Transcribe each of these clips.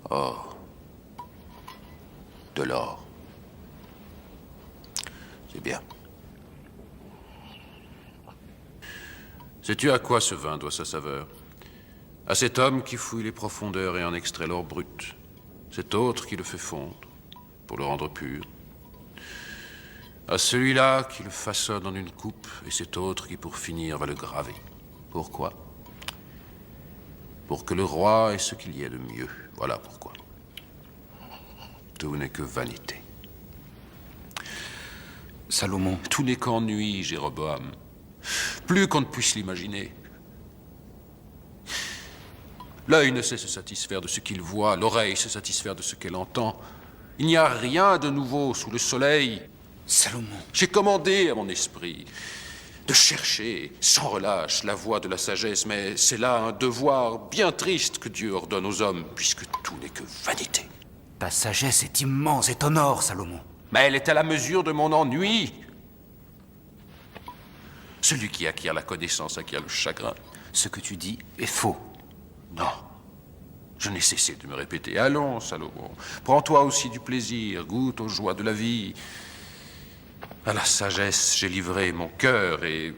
Or, de l'or. C'est bien. Sais-tu à quoi ce vin doit sa saveur? À cet homme qui fouille les profondeurs et en extrait l'or brut. Cet autre qui le fait fondre, pour le rendre pur. À celui-là qui le façonne en une coupe, et cet autre qui, pour finir, va le graver. Pourquoi? Pour que le roi ait ce qu'il y a de mieux. Voilà pourquoi. Tout n'est que vanité. Salomon. Tout n'est qu'ennui, Jéroboam. Plus qu'on ne puisse l'imaginer. L'œil ne sait se satisfaire de ce qu'il voit, l'oreille se satisfaire de ce qu'elle entend. Il n'y a rien de nouveau sous le soleil. Salomon. J'ai commandé à mon esprit de chercher sans relâche la voie de la sagesse, mais c'est là un devoir bien triste que Dieu ordonne aux hommes, puisque tout n'est que vanité. Ta sagesse est immense et t'honore, Salomon. Mais elle est à la mesure de mon ennui. Celui qui acquiert la connaissance acquiert le chagrin. Ce que tu dis est faux. Non. Je n'ai cessé de me répéter. Allons, Salomon, prends-toi aussi du plaisir, goûte aux joies de la vie. À la sagesse, j'ai livré mon cœur et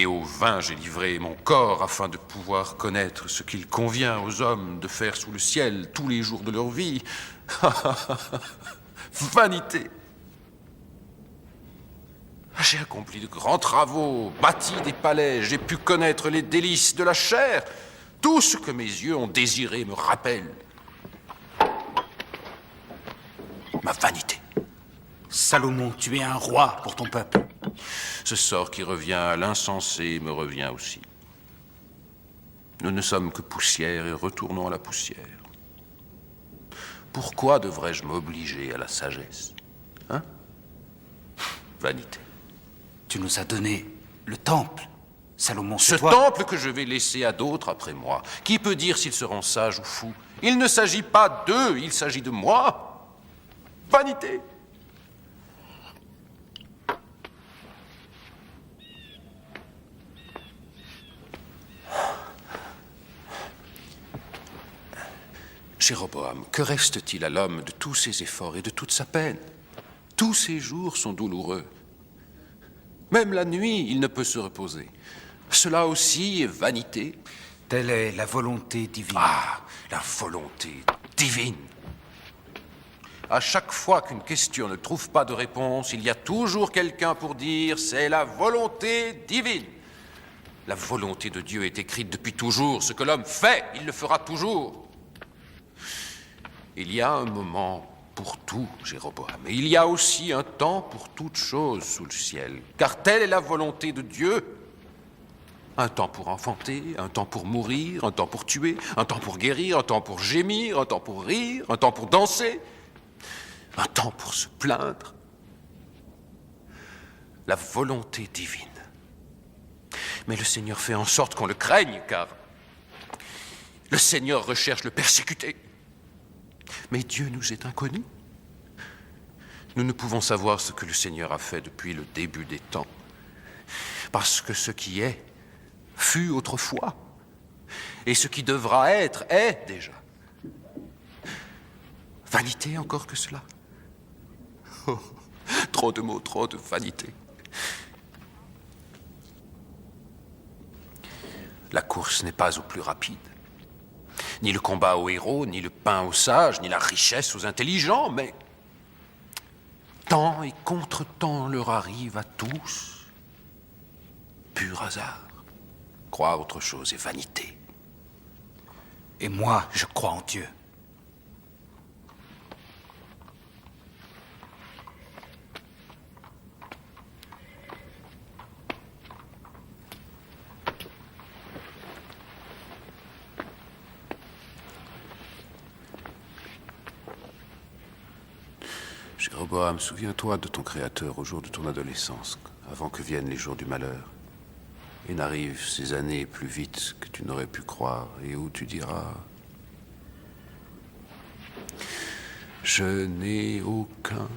au vin, j'ai livré mon corps afin de pouvoir connaître ce qu'il convient aux hommes de faire sous le ciel tous les jours de leur vie. Vanité. J'ai accompli de grands travaux, bâti des palais, j'ai pu connaître les délices de la chair. Tout ce que mes yeux ont désiré me rappelle ma vanité. Salomon, tu es un roi pour ton peuple. Ce sort qui revient à l'insensé me revient aussi. Nous ne sommes que poussière et retournons à la poussière. Pourquoi devrais-je m'obliger à la sagesse? Hein? Vanité. Tu nous as donné le temple. Salomon, Ce c'est toi. temple que je vais laisser à d'autres après moi. Qui peut dire s'ils seront sages ou fous? Il ne s'agit pas d'eux, il s'agit de moi. Vanité. Jéroboam, que reste-t-il à l'homme de tous ses efforts et de toute sa peine? Tous ses jours sont douloureux. Même la nuit, il ne peut se reposer. Cela aussi est vanité. Telle est la volonté divine. Ah, la volonté divine. À chaque fois qu'une question ne trouve pas de réponse, il y a toujours quelqu'un pour dire « c'est la volonté divine ». La volonté de Dieu est écrite depuis toujours. Ce que l'homme fait, il le fera toujours. Il y a un moment pour tout, Jéroboam, et il y a aussi un temps pour toute chose sous le ciel, car telle est la volonté de Dieu. Un temps pour enfanter, un temps pour mourir, un temps pour tuer, un temps pour guérir, un temps pour gémir, un temps pour rire, un temps pour danser, un temps pour se plaindre. La volonté divine. Mais le Seigneur fait en sorte qu'on le craigne, car le Seigneur recherche le persécuté. Mais Dieu nous est inconnu. Nous ne pouvons savoir ce que le Seigneur a fait depuis le début des temps, parce que ce qui est fut autrefois, et ce qui devra être est déjà. Vanité encore que cela. Oh, trop de mots, trop de vanité. La course n'est pas au plus rapide. Ni le combat aux héros, ni le pain aux sages, ni la richesse aux intelligents, mais temps et contre-temps leur arrive à tous. Pur hasard. Croire autre chose est vanité. Et moi, je crois en Dieu. Jéroboam, souviens-toi de ton Créateur au jour de ton adolescence, avant que viennent les jours du malheur. Et n'arrivent ces années plus vite que tu n'aurais pu croire, et où tu diras « Je n'ai aucun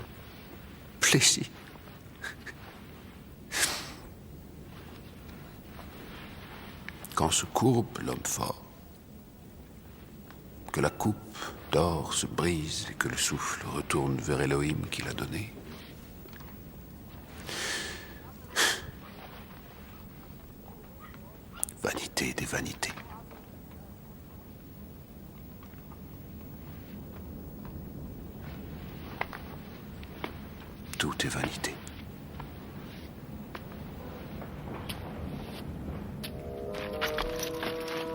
plaisir. » Quand se courbe l'homme fort, que la coupe d'or se brise et que le souffle retourne vers Elohim qui l'a donné. Vanité des vanités. Tout est vanité.